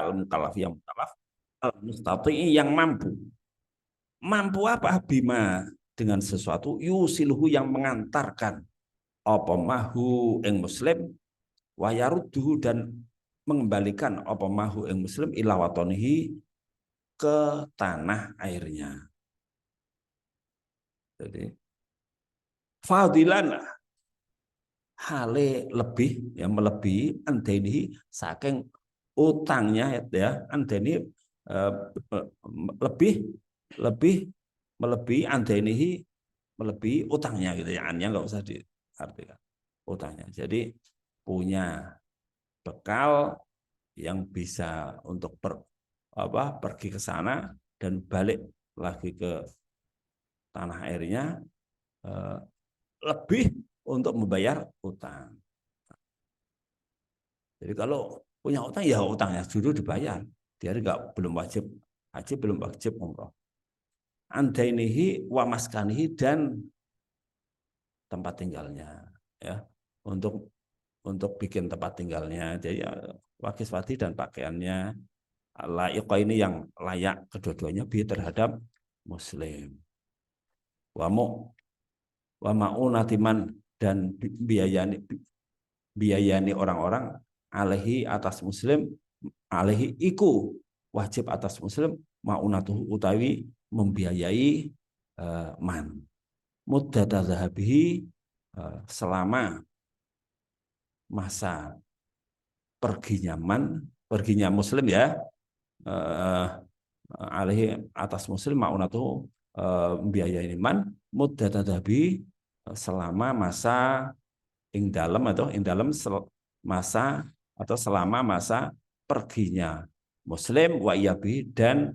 al-mukallaf yang mukallaf, al-mustati yang mampu. Mampu apa? Bima, dengan sesuatu yusilhu yang mengantarkan apa mahu ing muslim wa yarudduhu dan mengembalikan apa mahu ing muslim ila watonihi ke tanah airnya. Jadi fadilan hale lebih yang melebihi andeni saking utangnya ya andeni lebih lebih melebihi andeni melebihi utangnya gitu ya, annya nggak usah diartikan utangnya. Jadi punya bekal yang bisa untuk pergi ke sana dan balik lagi ke tanah airnya, lebih untuk membayar utang. Jadi kalau punya utang ya utangnya dulu dibayar, dia belum wajib haji, belum wajib umroh. Andainihi wa maskanihi dan tempat tinggalnya ya, untuk bikin tempat tinggalnya. Jadi wakiswati dan pakaiannya layak ini yang layak kedua-duanya bi terhadap muslim. Wa ma'unatiman dan biayani orang-orang alaihi atas muslim, alaihi iku wajib atas muslim ma'unatuhu utawi membiayai man muddata zahabihi selama masa perginya muslim ya, alaihi atas muslim ma'unatuhu membiayai man muddata zahabihi selama masa ing dalam masa atau selama masa perginya muslim wa iyabi dan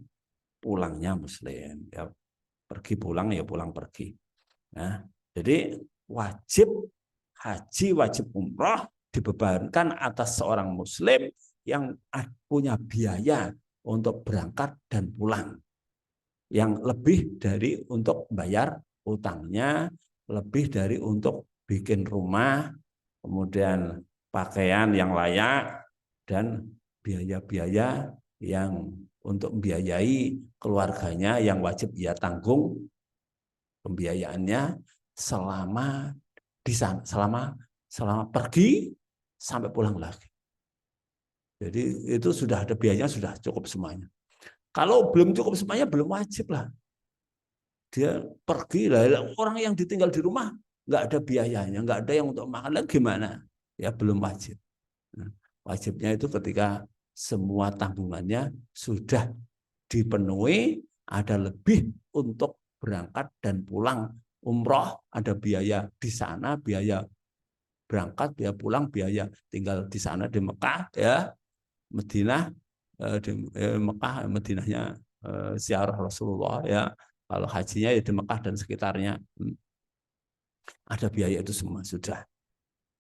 pulangnya muslim ya, pergi pulang ya pulang pergi. Nah, jadi wajib haji wajib umroh dibebankan atas seorang muslim yang punya biaya untuk berangkat dan pulang yang lebih dari untuk bayar utangnya, lebih dari untuk bikin rumah, kemudian pakaian yang layak, dan biaya-biaya yang untuk membiayai keluarganya yang wajib ia tanggung pembiayaannya selama di sana, selama pergi sampai pulang lagi. Jadi itu sudah ada biayanya, sudah cukup semuanya. Kalau belum cukup semuanya belum wajib lah. Dia pergi lah, orang yang ditinggal di rumah nggak ada biayanya, nggak ada yang untuk makan lagi gimana? Ya belum wajib. Nah, wajibnya itu ketika semua tanggungannya sudah dipenuhi, ada lebih untuk berangkat dan pulang umroh, ada biaya di sana, biaya berangkat, biaya pulang, biaya tinggal di sana di Mekah ya, Madinah, di Mekah, Madinahnya ziarah Rasulullah ya. Kalau hajinya ya di Mekah dan sekitarnya, ada biaya itu semua sudah.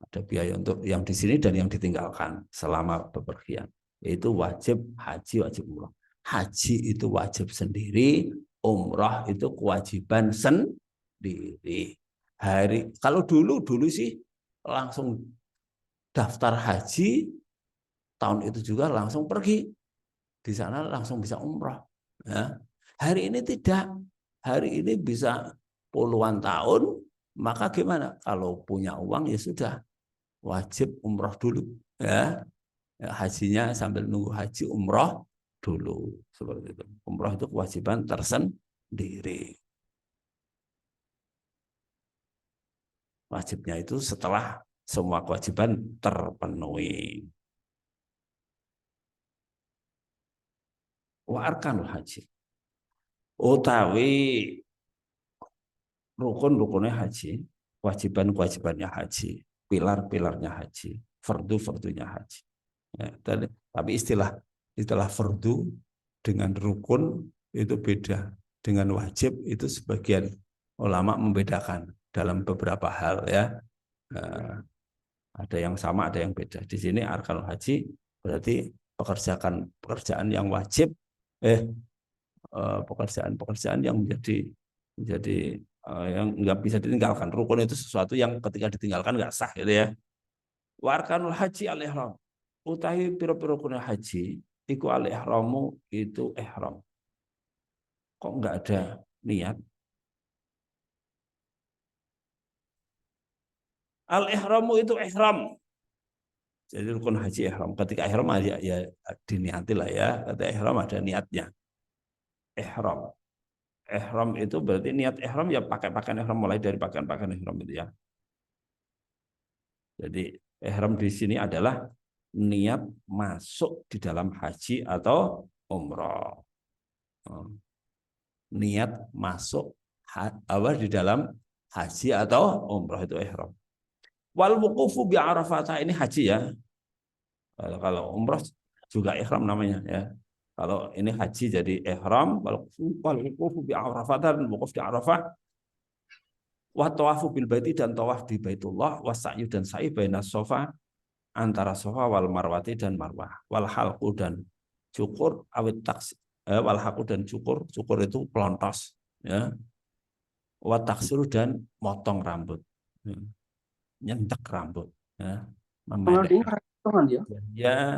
Ada biaya untuk yang di sini dan yang ditinggalkan selama bepergian. Itu wajib haji, wajib umroh. Haji itu wajib sendiri, umroh itu kewajiban sendiri. Kalau dulu sih langsung daftar haji, tahun itu juga langsung pergi. Di sana langsung bisa umroh. Ya. Hari ini tidak. Hari ini bisa puluhan tahun, maka gimana? Kalau punya uang ya sudah, wajib umroh dulu. Ya. Hajinya sambil nunggu haji, umroh dulu. Seperti itu. Umroh itu kewajiban tersendiri. Wajibnya itu setelah semua kewajiban terpenuhi. Wa arkanul haji. Utawi rukun-rukunnya haji, kewajiban-kewajibannya haji, pilar-pilarnya haji, fardu-fardunya haji. Ya, tapi istilah fardu dengan rukun itu beda. Dengan wajib itu sebagian ulama membedakan dalam beberapa hal ya. Ada yang sama, ada yang beda. Di sini arkanul haji berarti pekerjaan yang wajib, pekerjaan yang menjadi yang nggak bisa ditinggalkan. Rukun itu sesuatu yang ketika ditinggalkan nggak sah gitu ya. Warkanul haji al-ihram. Utahi piro-piro kuna haji iku al-ihramu itu ihram. Kok enggak ada niat? Al-ihramu itu ihram. Jadi rukun haji ihram. Ketika ihram ya diniati lah ya. Ketika ihram ada niatnya. Ihram. Ihram itu berarti niat ihram ya pakai pakaian ihram, mulai dari pakaian-pakaian ihram itu ya. Jadi ihram di sini adalah niat masuk di dalam haji atau umroh. Niat masuk apa di dalam haji atau umroh itu ihram. Wal wuqufu bi Arafah, ini haji ya. Kalau umroh juga ihram namanya ya. Kalau ini haji jadi ihram, wal wuqufu bi Arafah, dan wukuf di Arafah, wa tawafu bil baiti, dan tawaf di Baitullah, wa sa'yu, dan sa'i baina sofa, antara sofa wal marwati, dan marwah, wal halqu, dan cukur, awit taks wal halqu, dan cukur itu pelontos ya, wa taksiru, dan motong rambut ya. Nyentek rambut ya, memendek ya,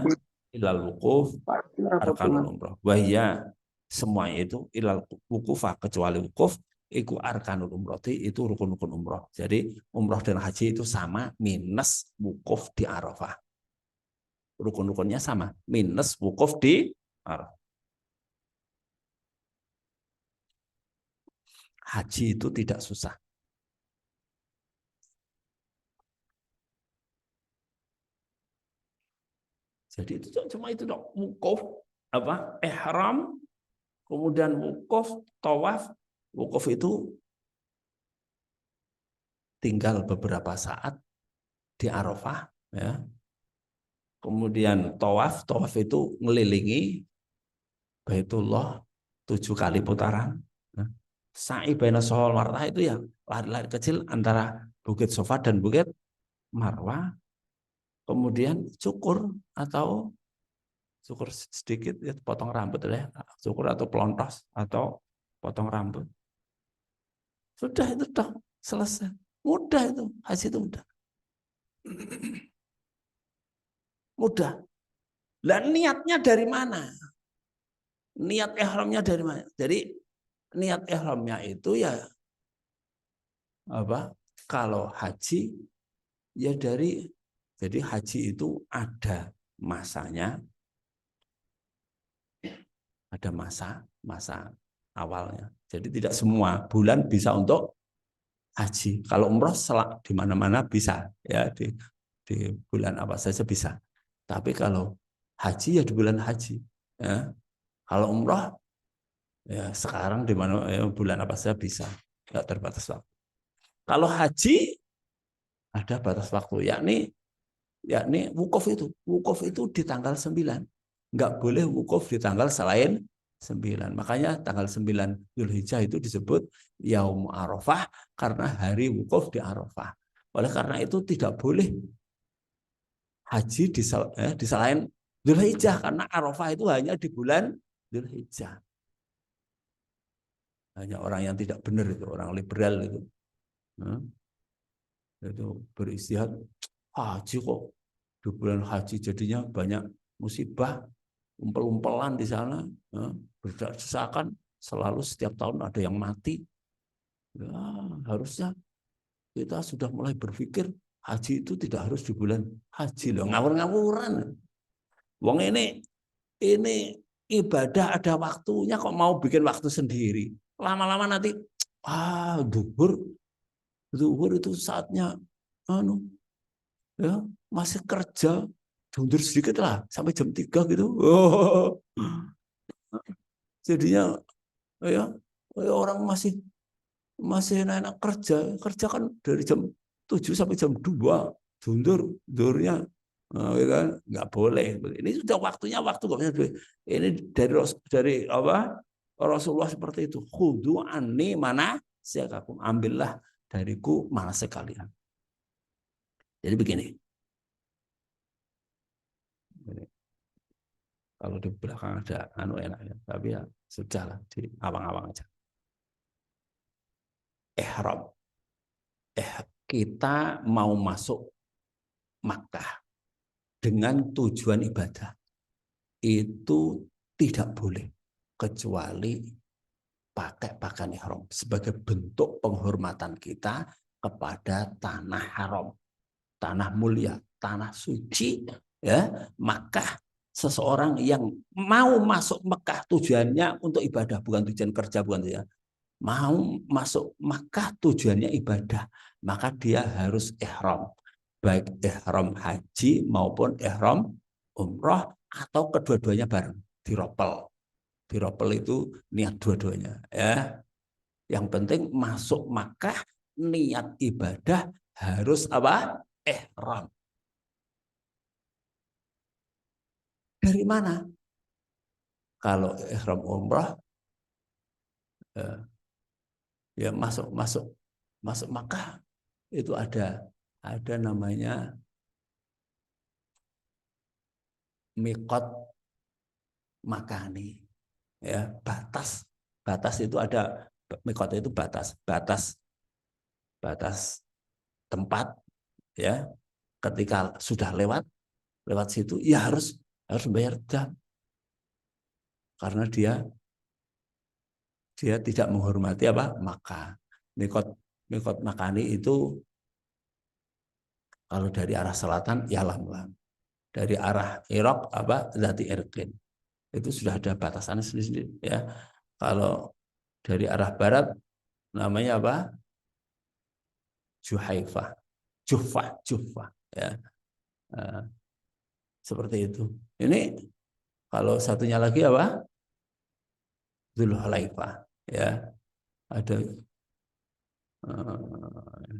ilal wukuf arkanul umroh, wahya, semuanya itu ilal wukufah, kecuali wukuf iku arkanul umroh, itu rukun-rukun umroh. Jadi umroh dan haji itu sama minus wukuf di Arafah. Rukun-rukunnya sama minus wukuf di Arafah. Haji itu tidak susah. Jadi itu cuma itu dong, wukuf apa ihram, kemudian wukuf, tawaf. Wukuf itu tinggal beberapa saat di Arafah ya. Kemudian tawaf itu ngelilingi Baitullah 7 kali putaran. Sa'i baina Safa wal Marwah itu ya lari-lari kecil antara Bukit Safa dan Bukit Marwah. Kemudian cukur atau cukur sedikit ya, potong rambut ya, cukur atau pelontos atau potong rambut. Sudah itu dah selesai. Mudah itu, haji itu mudah. Mudah. Lah niatnya dari mana? Niat ihramnya dari mana? Jadi niat ihramnya itu ya apa? Kalau haji ya dari, jadi haji itu ada masanya, ada masa awalnya. Jadi tidak semua bulan bisa untuk haji. Kalau umroh di mana-mana bisa ya, di bulan apa saja bisa. Tapi kalau haji ya di bulan haji. Ya. Kalau umroh ya sekarang di mana ya, bulan apa saja bisa, nggak terbatas waktu. Kalau haji ada batas waktu, yakni wukuf itu di tanggal 9. Nggak boleh wukuf di tanggal selain 9. Makanya tanggal 9 Dzulhijjah itu disebut Yaum Arafah karena hari wukuf di Arafah. Oleh karena itu tidak boleh haji di selain Dzulhijjah, karena Arafah itu hanya di bulan Dzulhijjah. Hanya orang yang tidak benar itu, orang liberal itu. Itu beristihad, haji kok di bulan haji jadinya banyak musibah, umpel-umpelan di sana, berdesakan, selalu setiap tahun ada yang mati. Ya, harusnya kita sudah mulai berpikir haji itu tidak harus di bulan haji loh, ngawur-ngawuran. Wong ini ibadah ada waktunya, kok mau bikin waktu sendiri. Lama-lama nanti zuhur itu saatnya ya masih kerja, mundur sedikit lah sampai jam 3 gitu. Jadinya ya orang masih enak kerja kan dari jam 7 sampai jam 2 durnya, ya kan nggak boleh. Ini sudah waktunya, waktu ini dari apa, Rasulullah seperti itu, khudhu anni manasikakum, ambillah dariku manasik kalian. Jadi begini, kalau di belakang ada enak ya, tapi ya sudahlah, di awang-awang aja. Ihram, kita mau masuk Makkah dengan tujuan ibadah. itu tidak boleh kecuali pakai pakaian ihram sebagai bentuk penghormatan kita kepada tanah haram, tanah mulia, tanah suci, ya. Maka seseorang yang mau masuk Mekah tujuannya untuk ibadah, bukan tujuan kerja, bukan ya. Mau masuk Mekah tujuannya ibadah, maka dia harus ihram, baik ihram haji maupun ihram umroh atau kedua-duanya bareng, diropel. Diropel itu niat dua-duanya, ya. Yang penting masuk Makkah niat ibadah harus apa? Ihram. Dari mana? Kalau ihram umrah ya masuk masuk masuk Makkah itu ada namanya miqat makani, ya, batas. Batas itu ada, miqat itu batas, batas tempat, ya. Ketika sudah lewat situ ya harus bayar dam karena dia tidak menghormati apa maka mikot mikot makani itu kalau dari arah selatan ya lam, dari arah Irak apa Zati Irqin itu sudah ada batasannya sendiri, ya. Kalau dari arah barat namanya apa? Juhaifah, Juhfah, ya. Nah, seperti itu. Ini kalau satunya lagi apa? Dzulhulaifah, ya. Ada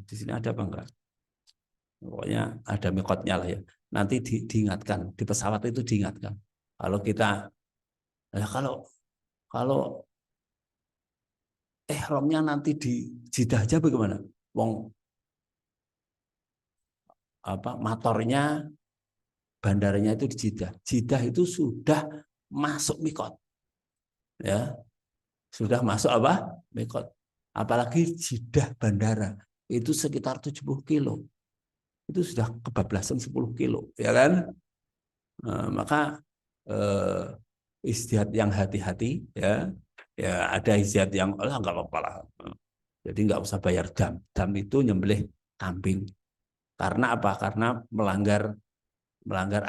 di sini ada apa enggak? Pokoknya ada mikotnya lah, ya. Nanti diingatkan di pesawat itu diingatkan. Kalau kita, ya kalau ihramnya nanti di Jeddah aja bagaimana? Wong apa motornya bandaranya itu di Jeddah. Jeddah itu sudah masuk mikot, ya. Sudah masuk apa? Mikot. Apalagi Jeddah bandara itu sekitar 70 kilo. Itu sudah kebablasan 10 kilo, ya kan? Maka istihad yang hati-hati, ya. Ya ada istihad yang nggak apa-apa lah. Jadi nggak usah bayar dam. Dam itu nyembelih kambing. Karena apa? Karena melanggar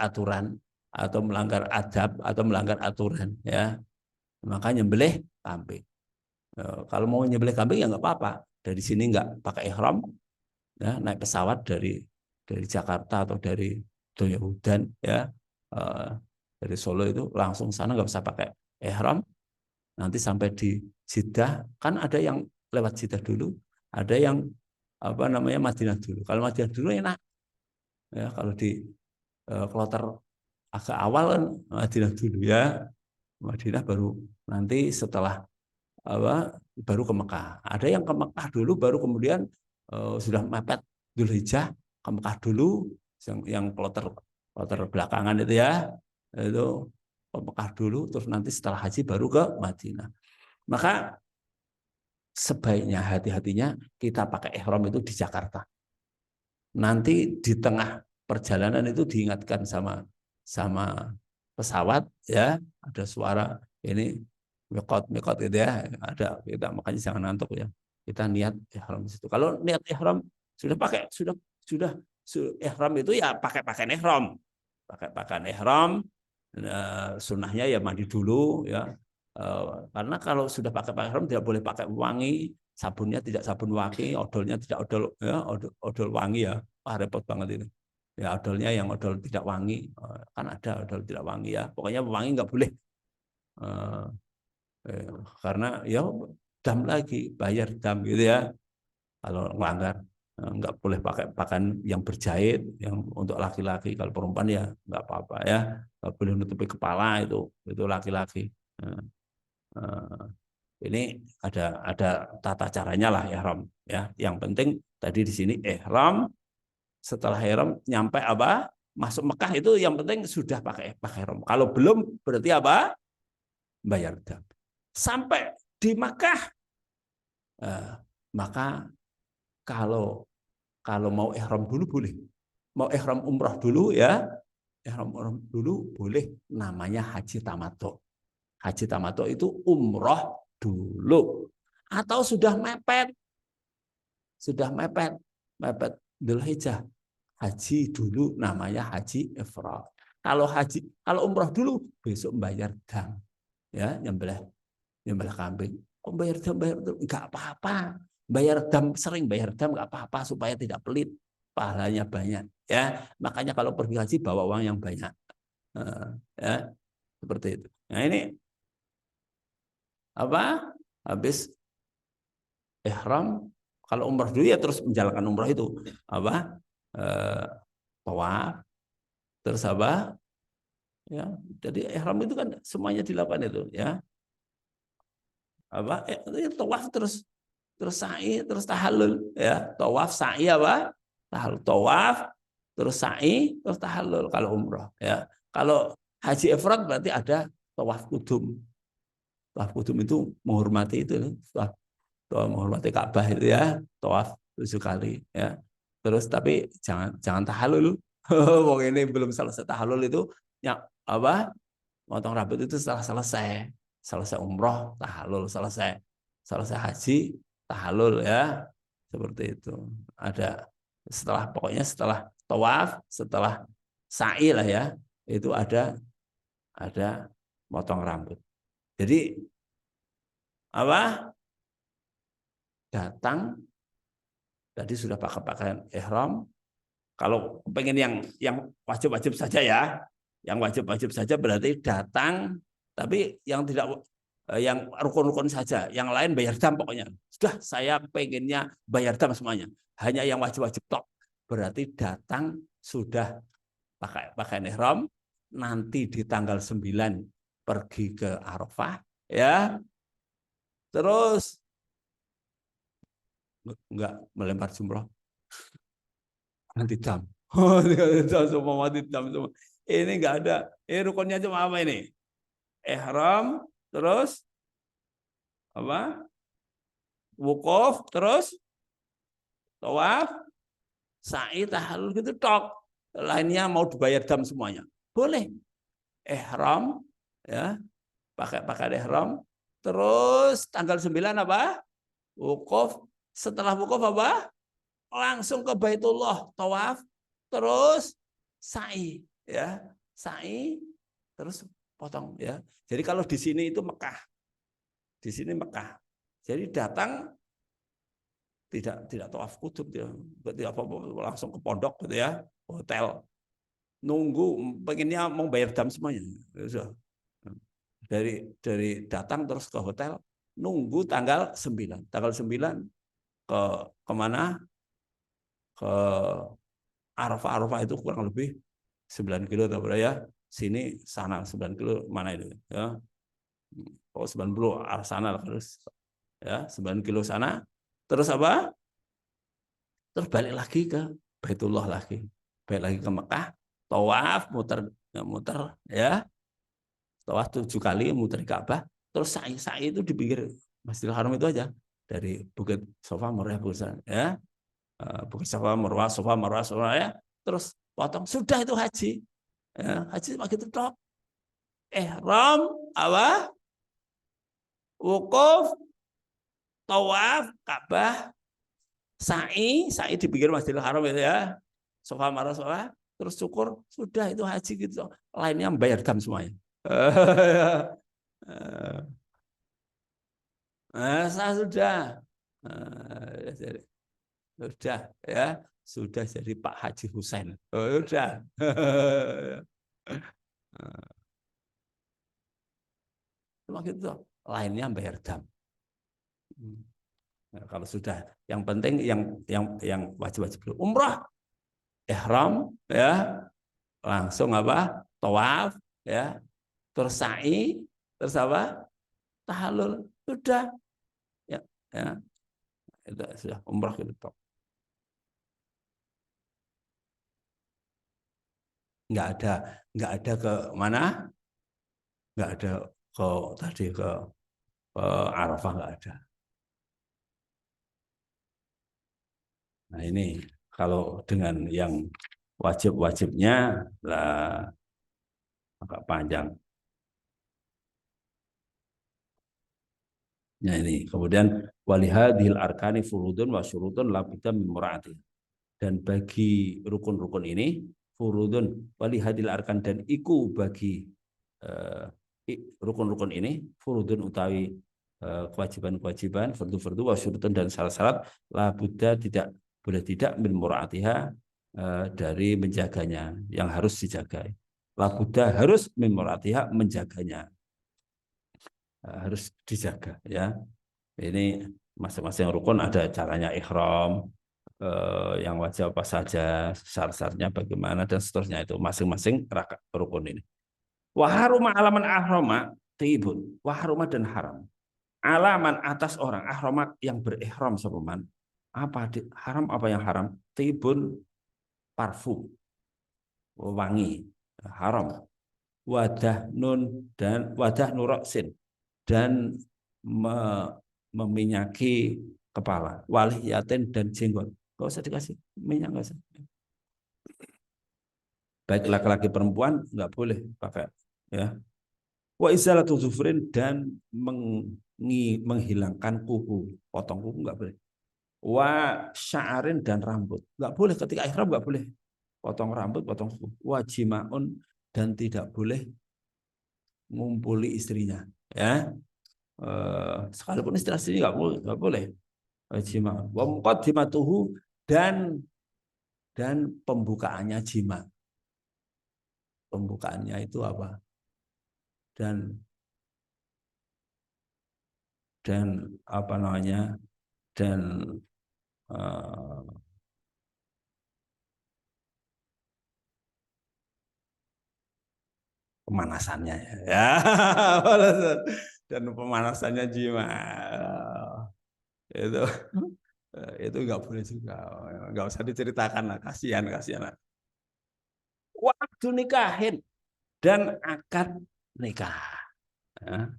aturan atau melanggar adab atau melanggar aturan, ya. Maka nyembelih kambing. Kalau mau nyembelih kambing ya nggak apa-apa. Dari sini nggak pakai ihram, ya, naik pesawat dari Jakarta atau dari Doyohudan, ya, dari Solo itu langsung sana nggak usah pakai ihram. Nanti sampai di Jeddah kan ada yang lewat Jeddah dulu, ada yang apa namanya Madinah dulu. Kalau Madinah dulu enak, ya. Kalau di kloter agak awal kan Madinah dulu, ya. Madinah baru nanti setelah apa baru ke Mekah. Ada yang ke Mekah dulu baru kemudian sudah mepet Dzulhijjah ke Mekah dulu, yang kloter kloter belakangan itu, ya. Itu ke Mekah dulu terus nanti setelah haji baru ke Madinah. Maka sebaiknya hati-hatinya kita pakai ihram itu di Jakarta. Nanti di tengah perjalanan itu diingatkan sama pesawat, ya, ada suara ini mikot gitu, ya, ada kita, makanya jangan ngantuk, ya. Kita niat ihram di situ. Kalau niat ihram sudah pakai sudah ihram itu ya pakai pakaian ihram. Pakai pakaian ihram, sunnahnya ya mandi dulu, ya. Karena kalau sudah pakai pakaian ihram tidak boleh pakai wangi, sabunnya tidak sabun wangi, odolnya tidak odol, ya, odol wangi, ya. Repot banget itu. Ya odolnya yang odol tidak wangi, kan ada odol tidak wangi, ya. Pokoknya wangi nggak boleh. Karena ya dam lagi, bayar dam gitu, ya. Kalau melanggar nggak boleh pakai pakaian yang berjahit, yang untuk laki-laki. Kalau perempuan ya nggak apa-apa, ya. Nggak boleh nutupi kepala, itu laki-laki. Ini ada tata caranya lah ihram, ya. Yang penting tadi di sini ihram, setelah ihram nyampe apa? Masuk Mekah itu yang penting sudah pakai ihram. Kalau belum berarti apa? Bayar dam. Sampai di Mekah, maka kalau mau ihram dulu boleh. Mau ihram umrah dulu, ya. ihram dulu boleh, namanya haji tamattu. Haji tamattu itu umroh dulu atau sudah mepet mepet Dzulhijjah, haji dulu namanya haji ifrad. Kalau umroh dulu besok bayar dam, ya, nyembelih kambing. Oh, bayar dam nggak apa-apa. Bayar dam, sering bayar dam nggak apa-apa supaya tidak pelit, pahalanya banyak, ya. Makanya kalau pergi haji bawa uang yang banyak. Ya, seperti itu. Nah, ini apa? Habis ihram, kalau umroh dulu ya terus menjalankan umroh itu apa? Tawaf, terus apa? Ya, jadi ihram itu kan semuanya dilakukan itu, ya. Apa? Tawaf terus sa'i, terus tahallul, ya. Tawaf, sa'i apa? Tahallul. Tawaf, terus sa'i, terus tahallul kalau umroh, ya. Kalau haji ifrad berarti ada tawaf kudum. Tawaf kudum itu menghormati itu, tawaf menghormati Ka'bah itu, ya, tawaf 7 kali, ya. Terus tapi jangan tahallul. Wong ini belum selesai tahallul itu, ya, apa? Potong rambut itu setelah selesai umroh tahallul, selesai haji tahallul, ya. Seperti itu. Ada pokoknya setelah tawaf, setelah sa'i lah, ya. Itu ada potong rambut. Jadi apa? Datang tadi sudah pakai pakaian ihram. Kalau pengen yang wajib-wajib saja, ya, yang wajib-wajib saja berarti datang, tapi yang tidak, yang rukun-rukun saja, yang lain bayar dam pokoknya. Sudah, saya pengennya bayar dam semuanya. Hanya yang wajib-wajib tok. Berarti datang sudah pakai pakaian ihram, nanti di tanggal 9 pergi ke Arafah, ya. Terus enggak melempar jumroh, nanti dam. Oh, semua mati dam semua. Ini enggak ada. Ini rukunnya cuma apa ini? Ihram, terus apa? Wukuf, terus tawaf, sa'i, tahallul gitu tok. Lainnya mau dibayar dam semuanya. Boleh. Ihram, ya. Pakai ihram. Terus tanggal 9 apa? Wukuf. Setelah wukuf apa? Langsung ke Baitullah, tawaf, terus sa'i, ya. Sa'i, terus potong, ya. Jadi kalau di sini itu Mekah. Di sini Mekah. Jadi datang tidak tawaf kudum, tidak apa-apa, langsung ke pondok gitu, ya, hotel. Nunggu pengennya mau bayar dam semuanya. Dari datang terus ke hotel, nunggu tanggal 9. Tanggal 9 kemana? Ke Arafah. Arafah itu kurang lebih 9 kilo, ya. Sini sana 9 kilo, mana itu, ya. Oh, 90 arah sana terus, ya, 9 kilo sana. Terus apa? Terus balik lagi ke Baitullah lagi. Balik lagi ke Mekah, tawaf, muter, ya. Tawaf 7 kali, muter Ka'bah. Terus sa'i itu di pinggir Masjidil Haram itu aja. Dari Bukit Safa Marwah, ya. Bukit Safa Marwah, ya. Terus potong, sudah itu haji. Ya, haji begitu tok. Ihram, apa? Wukuf, tawaf, Ka'bah, sa'i di pinggir Masjidil Haram itu, ya. Safa Marwah, terus syukur, sudah itu haji gitu. Lainnya bayar dam semuanya. Saya sudah. Sudah, ya. Sudah jadi Pak Haji Husain. Oh, sudah. Cuma gitu, lainnya bayar dam. Nah, kalau sudah, yang penting yang wajib-wajib dulu. Umrah, ihram, ya, langsung apa? Tawaf, ya, terus sa'i, terus apa? Tahallul, sudah, ya, ya, itu sudah umrah gitu. Nggak ada ke mana? Nggak ada ke tadi ke Arafah, nggak ada. Nah, ini kalau dengan yang wajib-wajibnya lah agak panjang. Nah ini kemudian walihadil arkani furudun wa syurutun la budda min muraati. Dan bagi rukun-rukun ini furudun walihadil arkan dan iku bagi uh, rukun-rukun ini furudun utawi kewajiban-kewajiban fardu-fardu wa syurutun dan syarat-syarat la budda tidak boleh tidak min muraatiha dari menjaganya yang harus dijaga. La budda harus min muraatiha menjaganya. Harus dijaga ya. Ini masing-masing rukun ada caranya ihram, yang wajib apa saja, syarat-syaratnya bagaimana dan seterusnya itu masing-masing rukun ini. Wa haruma alaman ahrama tibun. Wa haruma dan haram. Alaman atas orang ahrama yang berihram sepeman. Apa haram apa yang haram? Tibun parfum wangi haram. Wadah nun dan wadah nuroksin dan meminyaki kepala, waliyatin dan jenggot. Gak usah dikasih minyak, gak usah. Baik laki-laki perempuan nggak boleh pakai ya. Wa izalatu dzufrin dan menghilangkan kuku, potong kuku nggak boleh. Wa sya'arin dan rambut nggak boleh ketika ihram, nggak boleh potong rambut, potong kuku. Wa jimaun dan tidak boleh ngumpuli istrinya ya. Sekalipun istri nggak boleh. Jima wa muqaddimatuhu dan pembukaannya jima. Pembukaannya itu apa? Dan apa namanya? Dan pemanasannya ya. Dan pemanasannya jima. Itu nggak boleh juga, nggak usah diceritakan lah, kasihan waktu nikahin dan akad nikah ya.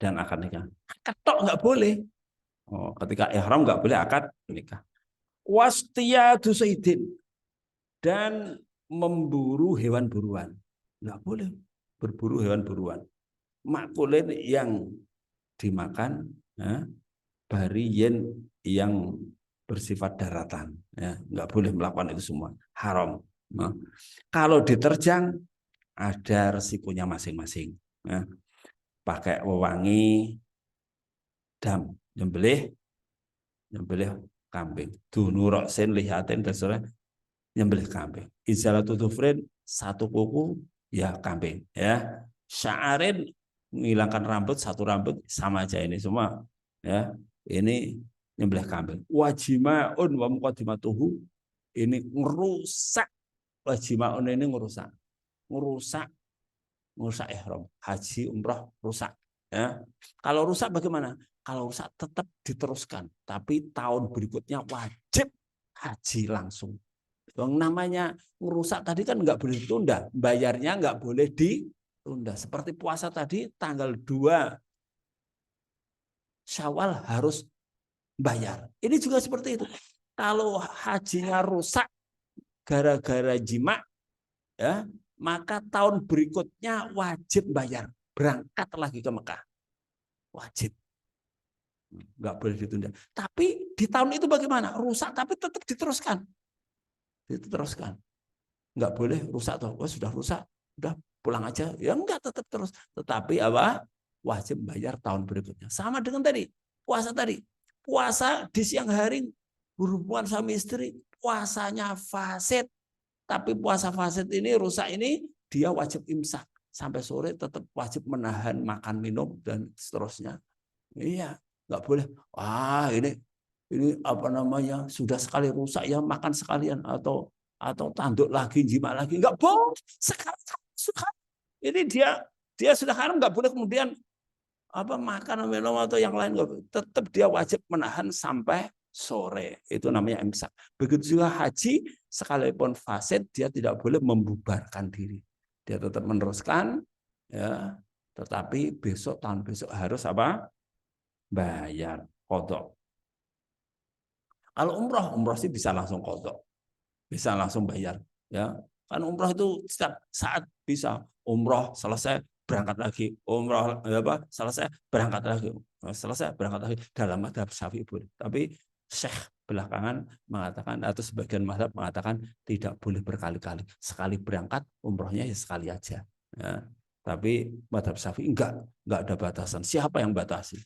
Dan akad nikah akad tok nggak boleh, ketika ihram nggak boleh akad nikah. Wastiyadu sayyidin dan memburu hewan buruan nggak boleh, berburu hewan buruan makulin yang dimakan ya, bariyen yang bersifat daratan ya, nggak boleh melakukan itu semua, haram. Nah, kalau diterjang ada resikonya masing-masing ya. Pakai wewangi dam nyembelih kambing dunurok sen lihatin dan sebagainya, nyembelih kambing. Izalatu dzufrin satu kuku ya kambing ya. Sya'arin menghilangkan rambut satu rambut sama aja ini semua ya. Ini nyembelih kambing. Wajimaun wa muqaddimatuhu ini ngerusak, wajimaun ini ngerusak ihram haji umrah rusak ya. Kalau rusak bagaimana? Kalau rusak tetap diteruskan, tapi tahun berikutnya wajib haji langsung. Yang namanya merusak tadi kan nggak boleh ditunda, bayarnya nggak boleh ditunda. Seperti puasa tadi tanggal 2 Syawal harus bayar. Ini juga seperti itu. Kalau hajinya rusak gara-gara jima, ya, maka tahun berikutnya wajib bayar. Berangkat lagi ke Mekah. Wajib. Nggak boleh ditunda. Tapi di tahun itu bagaimana? Rusak tapi tetap diteruskan. Nggak boleh rusak toh, sudah rusak, udah pulang aja ya, enggak, tetap terus, tetapi apa, wajib bayar tahun berikutnya. Sama dengan tadi puasa di siang hari berhubungan sama istri, puasanya fasid, tapi puasa fasid ini rusak ini dia wajib imsak sampai sore, tetap wajib menahan makan minum dan seterusnya. Iya, nggak boleh ini apa namanya sudah sekali rusak ya makan sekalian atau tanduk lagi, jima lagi, nggak boleh. Sekarang sudah ini dia sudah haram, nggak boleh kemudian apa makan minum atau yang lain, nggak boleh. Tetap dia wajib menahan sampai sore, itu namanya imsak. Begitu juga haji, sekalipun fasid dia tidak boleh membubarkan diri, dia tetap meneruskan ya, tetapi tahun besok harus apa, bayar qadha. Kalau umroh sih bisa langsung kodok, bisa langsung bayar. Ya, kan umroh itu setiap saat bisa. Umroh selesai berangkat lagi, umroh apa selesai berangkat lagi, selesai berangkat lagi dalam madhab Syafi'i boleh. Tapi Syekh belakangan mengatakan atau sebagian madhab mengatakan tidak boleh berkali-kali. Sekali berangkat umrohnya ya sekali aja. Ya. Tapi madhab Syafi'i enggak ada batasan. Siapa yang batasi?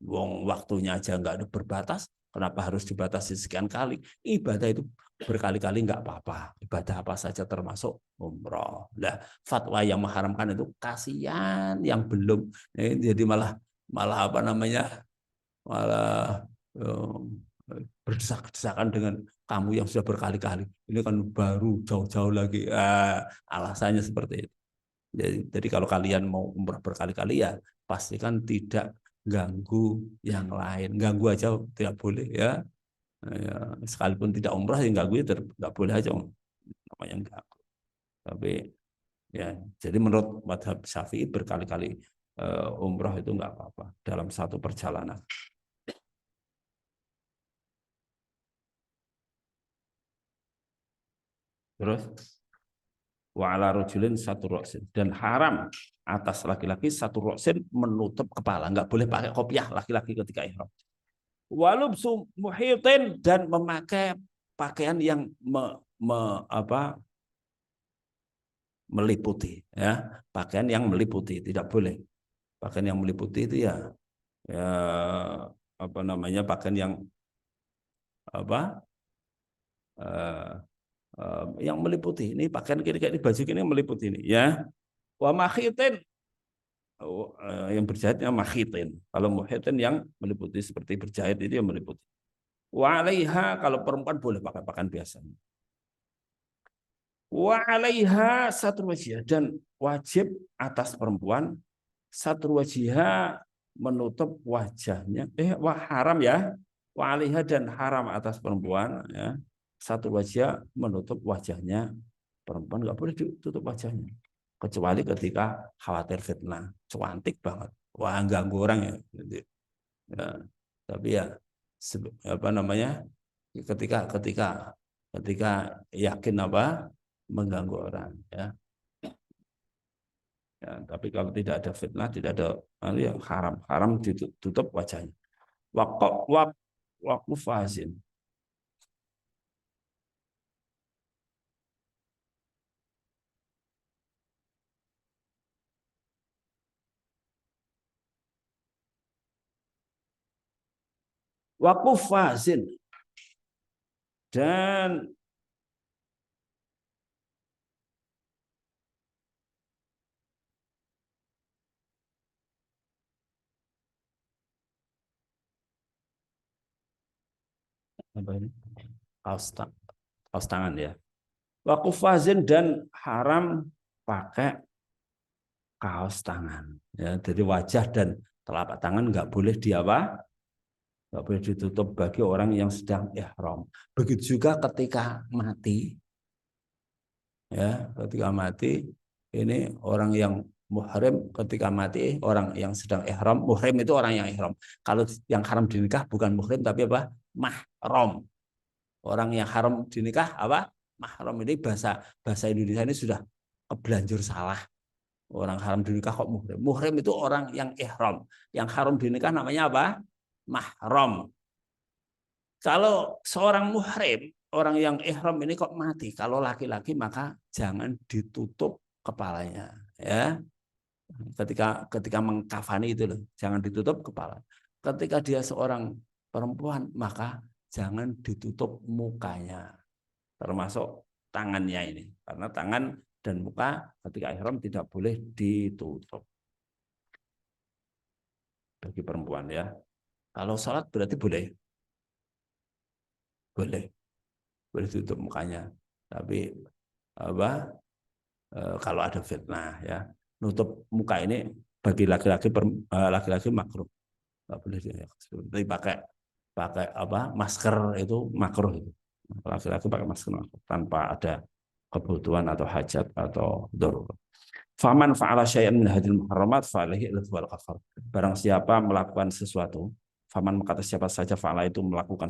Wong waktunya aja nggak ada berbatas, kenapa harus dibatasi sekian kali? Ibadah itu berkali-kali nggak apa-apa. Ibadah apa saja termasuk umroh. Nah, fatwa yang mengharamkan itu kasihan yang belum. Jadi malah malah apa namanya? Malah berdesak-desakan dengan kamu yang sudah berkali-kali. Ini kan baru jauh-jauh lagi. Alasannya seperti itu. Jadi kalau kalian mau umrah berkali-kali ya pastikan tidak ganggu yang lain. Ganggu aja tidak boleh ya. Ya, sekalipun tidak umrah ya ganggu ya tidak boleh aja namanya ganggu. Tapi ya jadi menurut madhab Syafi'i berkali-kali umrah itu nggak apa-apa dalam satu perjalanan. Terus wa ala rajulin satu roksin dan haram atas laki-laki satu roksin menutup kepala, nggak boleh pakai kopiah laki-laki ketika ihram. Walubsu muhitin dan memakai pakaian yang apa meliputi ya, pakaian yang meliputi tidak boleh. Pakaian yang meliputi itu ya apa namanya pakaian yang apa eh, yang meliputi. Ini pakaian kiri-kiri baju ini meliputi ini ya. Wa makhitin yang berjahitnya makhitin. Kalau muhitin yang meliputi seperti berjahit itu yang meliputi. Wa alaiha kalau perempuan boleh pakai pakaian biasa. Wa alaiha satu wajah dan wajib atas perempuan satu wajah menutup wajahnya. Wah haram ya. Wa alaiha dan haram atas perempuan ya. Satu wajah menutup wajahnya perempuan nggak boleh ditutup wajahnya kecuali ketika khawatir fitnah. Cantik banget. Wah ganggu orang ya. Ya. Tapi ya apa namanya ketika ketika ketika yakin apa mengganggu orang ya. Ya, tapi kalau tidak ada fitnah, tidak ada yang haram ditutup wajahnya. Waktu fazin. Waktu fazin dan apa ini? Kaos tangan ya. Waktu fazin dan haram pakai kaos tangan. Ya, jadi wajah dan telapak tangan nggak boleh di apa? Nggak boleh ditutup bagi orang yang sedang ihram. Begitu juga ketika mati, ya, ketika mati ini orang yang muhrim ketika mati orang yang sedang ihram. Muhrim itu orang yang ihram. Kalau yang haram dinikah bukan muhrim tapi apa? Mahram. Orang yang haram dinikah apa? Mahram. Ini bahasa bahasa Indonesia ini sudah kebelanjur salah. Orang haram dinikah kok muhrim. Muhrim itu orang yang ihram. Yang haram dinikah namanya apa? Mahram. Kalau seorang muhrim, orang yang ihram ini kok mati. Kalau laki-laki maka jangan ditutup kepalanya, ya. Ketika mengkafani itu loh, jangan ditutup kepala. Ketika dia seorang perempuan maka jangan ditutup mukanya, termasuk tangannya ini. Karena tangan dan muka ketika ihram tidak boleh ditutup bagi perempuan ya. Kalau sholat berarti boleh tutup mukanya. Tapi apa kalau ada fitnah ya nutup muka ini bagi laki-laki makruh nggak boleh seperti pakai pakai apa masker itu makruh itu laki-laki pakai masker makruh, tanpa ada kebutuhan atau hajat atau darurat. Faman fa'ala syai'an min hadil muharramat fa'alaihi al-ithmu wal kafar. Barang siapa melakukan sesuatu faman maka siapa saja fa'ala itu melakukan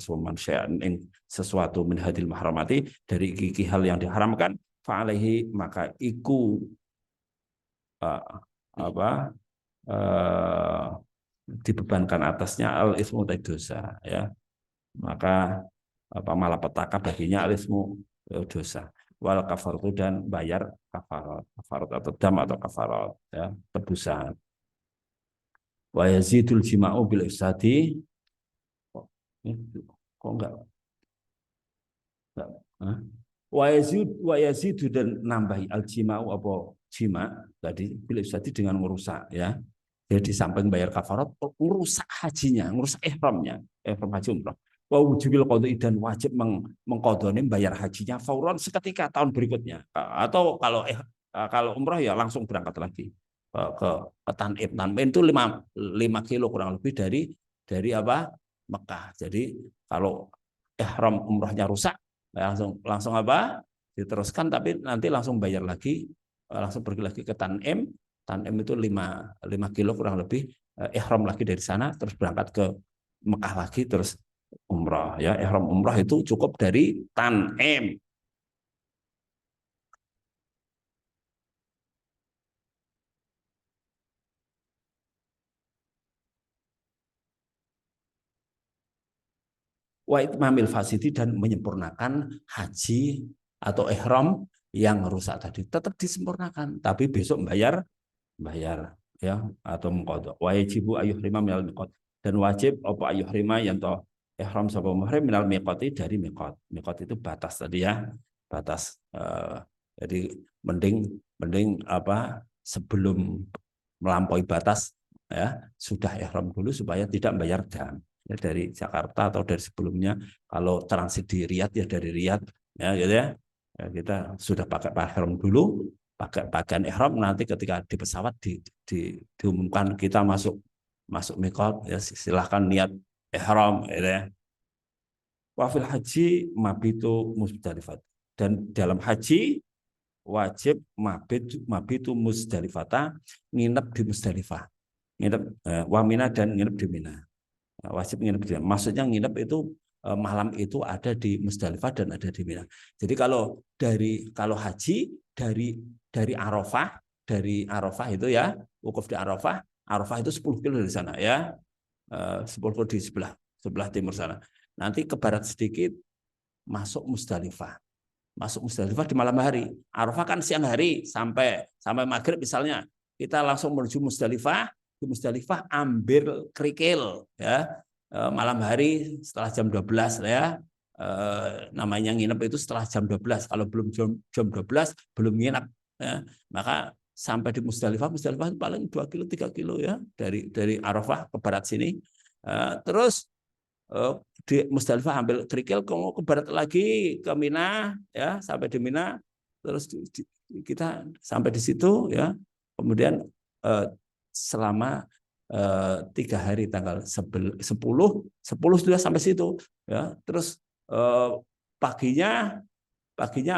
sesuatu min hadil mahramati dari iki hal yang diharamkan fa'alaihi maka iku apa dibebankan atasnya al ismu dosa ya, maka malapetaka baginya al ismu dosa wal kafaratu dan bayar kafarat atau dam atau kafarat ya, tebusan. Wa yazidul jima'u bil ifsadi kok enggak Hah? Wa yazidu dan nambahi al jima'u apa jima tadi bil ifsadi dengan merusak ya. Jadi samping bayar kafarat merusak hajinya, merusak ihramnya, ihram haji umrah. Wa wujubil qadhi dan wajib mengqadhani bayar hajinya fauran seketika tahun berikutnya. Atau kalau umrah ya langsung berangkat lagi ke Tan'im. Tan'im itu 5 kilo kurang lebih dari apa? Mekah. Jadi kalau ihram umrahnya rusak langsung apa? Diteruskan tapi nanti langsung bayar lagi, langsung pergi lagi ke Tan'im. Tan'im itu 5 kilo kurang lebih, ihram lagi dari sana terus berangkat ke Mekah lagi terus umrah ya. Ihram umrah itu cukup dari Tan'im. Wa itmamil fasidi dan menyempurnakan haji atau ihram yang rusak tadi tetap disempurnakan tapi besok bayar ya atau mengqadha. Wajibu ayyuhrima minal miqat dan wajib apa ayyuhrima yang toh ihram sapa muhrim minal miqati dari miqat. Miqat itu batas tadi ya, batas jadi mending apa sebelum melampaui batas ya sudah ihram dulu supaya tidak bayar dam. Ya, dari Jakarta atau dari sebelumnya kalau transit di Riyadh ya dari Riyadh ya gitu ya. Ya kita sudah pakai ihram dulu, pakai pakaian ihram, nanti ketika di pesawat diumumkan kita masuk miqat ya silahkan niat ihram gitu ya. Wafil haji mabitu Musdalifah dan dalam haji wajib mabitu Musdalifah nginep di Musdalifah, nginep wamina dan nginep di Mina. Wajib nginep di Mina. Maksudnya nginep itu malam itu ada di Musdalifah dan ada di Mina. Jadi kalau haji dari Arafah itu ya, wukuf di Arafah itu 10 kilo dari sana ya. 10 kilo di sebelah timur sana. Nanti ke barat sedikit masuk Musdalifah. Masuk Musdalifah di malam hari. Arafah kan siang hari sampai maghrib misalnya. Kita langsung menuju Musdalifah. Di Musdalifah ambil kerikil ya. Malam hari setelah jam 12 ya. Namanya nginep itu setelah jam 12. Kalau belum jam 12 belum nginep ya. Maka sampai di Musdalifah itu paling 2 kilo 3 kilo ya dari Arafah ke barat sini. Terus di Musdalifah ambil kerikil ke barat lagi ke Mina ya, sampai di Mina terus kita sampai di situ ya. Kemudian selama 3 hari tanggal 10 sudah sampai situ ya. Terus paginya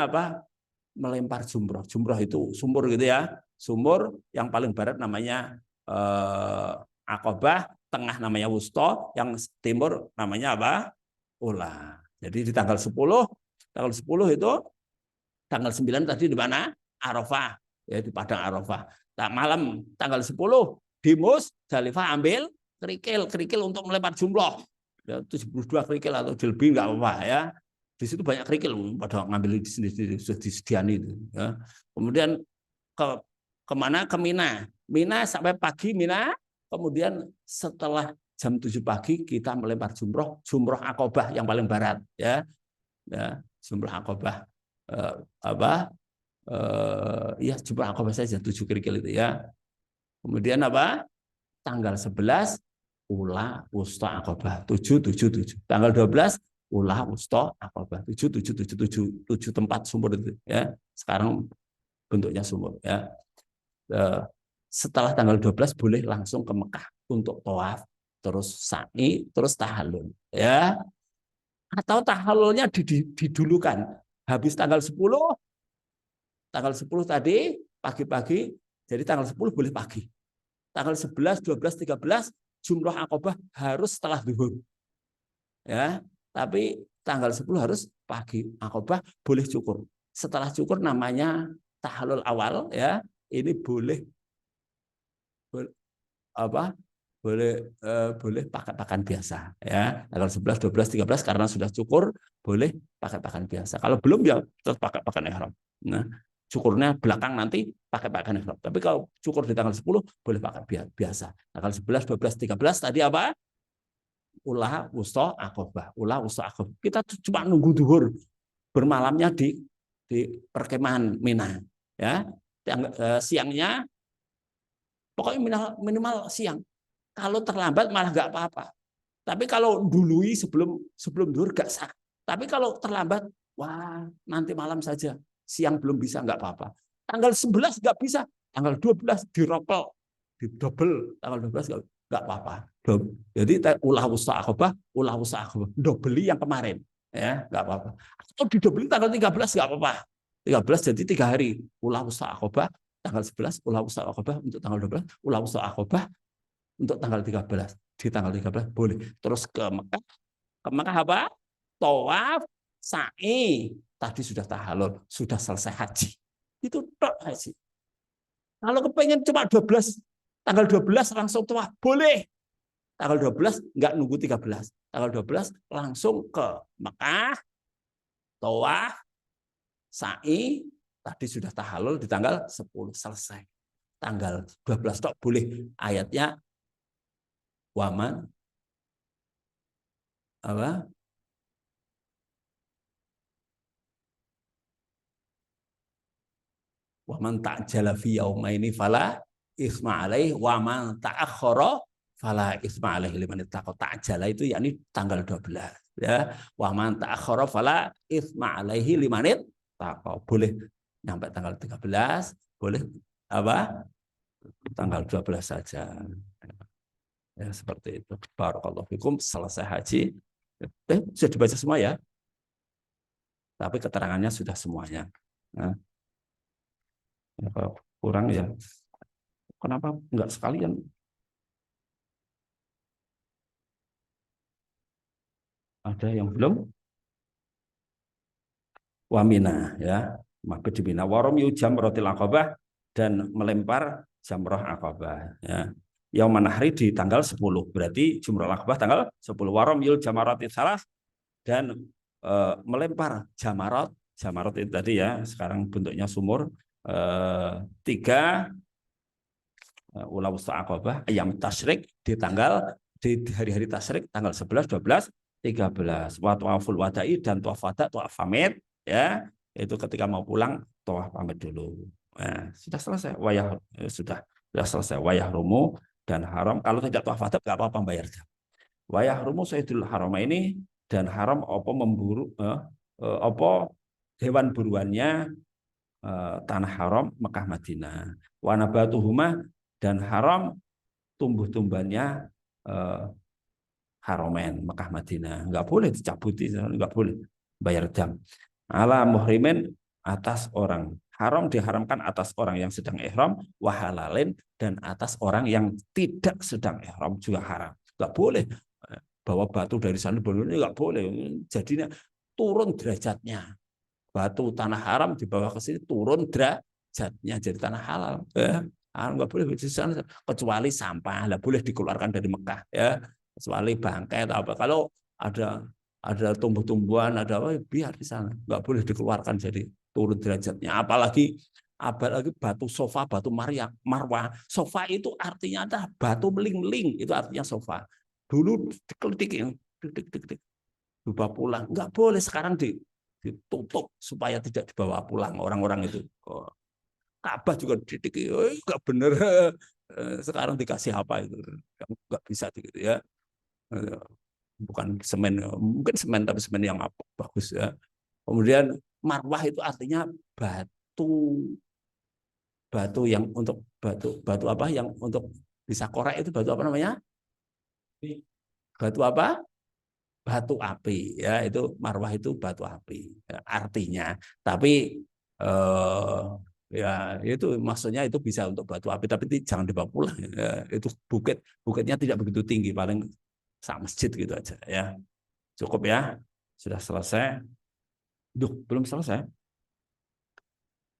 apa? Melempar jumroh. Jumroh itu sumur gitu ya. Sumur yang paling barat namanya Aqabah, tengah namanya Wusto, yang timur namanya apa? Ula. Jadi di tanggal 10 itu tanggal 9 tadi di mana? Arafah, ya di Padang Arafah. Nah, malam tanggal 10 di Musdalifah ambil kerikil untuk melempar jumroh. Ya, 72 kerikil atau lebih enggak apa-apa ya. Di situ banyak kerikil pada ngambil di sini sudah disediakan itu ya. Kemudian kemana? Ke Mina. Mina sampai pagi Mina. Kemudian setelah jam 7 pagi kita melempar jumroh Aqabah yang paling barat ya. Ya, jumroh Aqabah ya jumroh Aqabah saja 7 kerikil itu ya. Kemudian apa? Tanggal 11 Ula Wusta Aqabah 777. Tanggal 12 Ula Wusta Aqabah 7 tempat sumur itu ya. Sekarang bentuknya sumur ya. Setelah tanggal 12 boleh langsung ke Mekah untuk tawaf, terus sa'i, terus tahallul ya. Atau tahallulnya didulukan. Habis tanggal 10 tadi pagi-pagi, jadi tanggal 10 boleh pagi. Tanggal 11, 12, 13 jumroh Aqabah harus setelah zuhur. Ya, tapi tanggal 10 harus pagi. Aqabah boleh cukur. Setelah cukur namanya tahallul awal ya. Ini boleh apa? Boleh pakai pakaian biasa ya. Tanggal 11, 12, 13 karena sudah cukur boleh pakai pakaian biasa. Kalau belum ya tetap pakai pakaian ihram. Nah, cukurnya belakang nanti pakai pakaian ihram. Tapi kalau cukur di tanggal 10 boleh pakai biasa. Tanggal 11, 12, 13 tadi apa? Ulah wusta Aqabah. Ulah wusta Aqabah. Kita cuma nunggu duhur bermalamnya di perkemahan Mina ya. Siangnya pokoknya minimal siang. Kalau terlambat malah nggak apa-apa. Tapi kalau dului sebelum sebelum duhur nggak sah. Tapi kalau terlambat, wah nanti malam saja. Siang belum bisa nggak apa-apa. Tanggal 11 nggak bisa. Tanggal 12 diropel, didobel. Tanggal 12 nggak apa-apa. Jadi ulah usaha Aqabah, dobeli yang kemarin. Ya, nggak apa-apa. Atau didobeli tanggal 13 nggak apa-apa. 13 jadi 3 hari. Ulah usaha Aqabah, tanggal 11, ulah usaha Aqabah untuk tanggal 12, ulah usaha Aqabah untuk tanggal 13. Di tanggal 13 boleh. Terus ke Mekah. Ke Mekah apa? Tawaf, sa'i. Tadi sudah tahallul, sudah selesai haji. Itu tok haji. Kalau kepengen cuma 12, tanggal 12 langsung tawaf, boleh. Tanggal 12 enggak nunggu 13. Tanggal 12 langsung ke Mekah, tawaf, sa'i. Tadi sudah tahallul di tanggal 10 selesai. Tanggal 12 tok boleh. Ayatnya waman apa? Wa man ta'jala fi yaumaini fala isma alaih wa man ta'akhkhara fala isma alaih liman ittaqa. Ta'jala itu yakni tanggal 12 ya. Wa man ta'akhkhara fala isma alaihi liman ittaqa. Boleh sampai tanggal 13, boleh apa? Tanggal 12 saja. Ya seperti itu. Barakallahu fikum, selesai haji. Sudah dibaca semua ya. Tapi keterangannya sudah semuanya. Nah, kurang ya. Kenapa enggak sekalian? Ada yang belum? Wamina ya, mabit di Mina. Warom jamrotil Aqabah dan melempar jamroh Aqabah ya. Yang menahri di tanggal 10. Berarti jumroh Aqabah tanggal 10. Warom jamaratil salas dan melempar jamarot. Jamarot itu tadi ya, sekarang bentuknya sumur. 3 ulah wusta Aqabah ayam tasyrik di hari-hari tasyrik tanggal 11, 12, 13. Wa tawaful wada'i dan tawaf wada, tawaf pamit ya. Itu ketika mau pulang tawaf pamit dulu. Nah, sudah selesai. Sudah selesai wayah rumu dan haram. Kalau tidak tawaf wada enggak apa-apa bayar. Wayah rumu sayyidul haram ini dan haram apa memburu apa hewan buruannya tanah haram Mekah Madinah. Wa nabatuhuma dan haram tumbuh-tumbuhannya Haromen Mekah Madinah, nggak boleh dicabuti, nggak boleh bayar dam. Ala muhrimin atas orang, haram diharamkan atas orang yang sedang ihram, wahalalin dan atas orang yang tidak sedang ihram juga haram, nggak boleh bawa batu dari sana, nggak boleh, jadinya turun derajatnya. Batu tanah haram dibawa ke sini turun derajatnya jadi tanah halal. Nggak boleh di sana kecuali sampah, nggak boleh dikeluarkan dari Mekah ya, kecuali bangkai atau apa. Kalau ada tumbuh-tumbuhan, ada apa biar di sana, nggak boleh dikeluarkan jadi turun derajatnya. Apalagi batu sofa, batu marwah. Sofa itu artinya adalah batu meling-meling, itu artinya sofa. Dulu dikelitik, dibawa pulang, nggak boleh. Sekarang ditutup supaya tidak dibawa pulang orang-orang itu. Ka'bah juga didik, nggak bener. Sekarang dikasih apa itu? Nggak bisa gitu ya. Bukan semen, mungkin semen tapi semen yang bagus ya. Kemudian marwah itu artinya batu, batu yang untuk batu apa yang untuk bisa korek itu batu apa namanya? Batu apa? Batu api ya, itu marwah itu batu api ya, artinya. Tapi Ya, itu maksudnya itu bisa untuk batu api, tapi jangan dibawa pulang. Ya, itu bukitnya tidak begitu tinggi, paling sak masjid gitu aja ya. Cukup ya. Sudah selesai. Duh, belum selesai.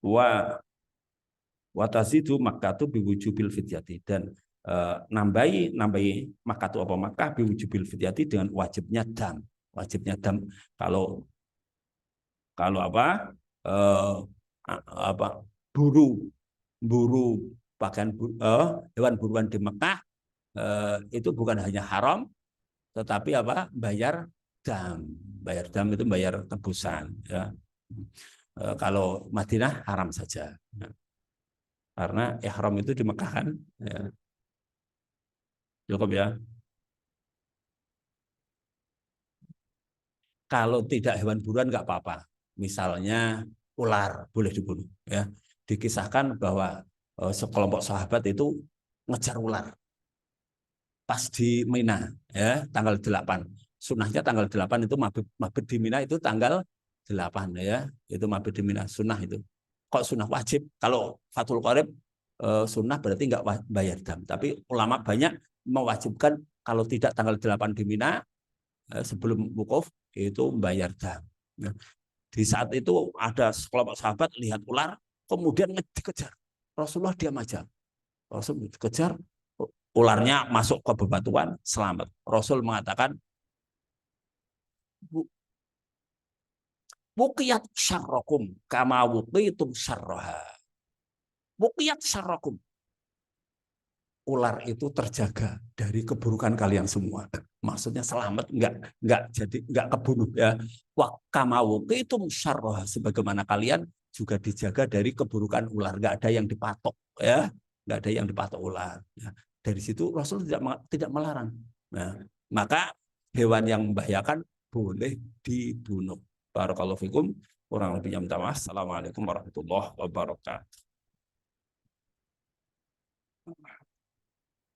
Wa watazidu makatu biwujubil fidyati, dan nambahi makatu apa Makkah biwujubil fidyati dengan wajibnya dam. Kalau kalau eh, apa buru buru pakaian hewan buruan di Mekah, itu bukan hanya haram, tetapi bayar dam itu bayar tebusan ya. Kalau Madinah haram saja ya. Karena ihram itu di Mekah kan ya. Cukup ya. Kalau tidak hewan buruan nggak apa-apa, misalnya ular boleh dibunuh ya. Dikisahkan bahwa sekelompok sahabat itu ngejar ular pas di Mina ya, tanggal 8. Sunahnya tanggal 8 itu mabit di Mina itu tanggal 8 ya. Itu mabit di Mina sunnah itu. Kok sunnah wajib? Kalau Fathul Qorib sunnah berarti nggak bayar dam. Tapi ulama banyak mewajibkan kalau tidak tanggal 8 di Mina, sebelum wukuf itu bayar dam. Ya. Di saat itu ada sekelompok sahabat lihat ular, kemudian dikejar. Rasulullah diam aja. Rasul dikejar, ularnya masuk ke bebatuan, selamat. Rasul mengatakan, Wukiyat syarrokum kama wukitum syarroha. Wukiyat syarrokum. Ular itu terjaga dari keburukan kalian semua. Maksudnya selamat, enggak kebunuh ya. Wa kama wukitum syarroha, sebagaimana kalian juga dijaga dari keburukan ular. Enggak ada yang dipatok ya. Enggak ada yang dipatok ular. Ya. Dari situ Rasul tidak melarang. Nah, maka hewan yang membahayakan boleh dibunuh. Barakallahu fikum. Kurang lebihnya minta maaf. Assalamualaikum warahmatullahi wabarakatuh.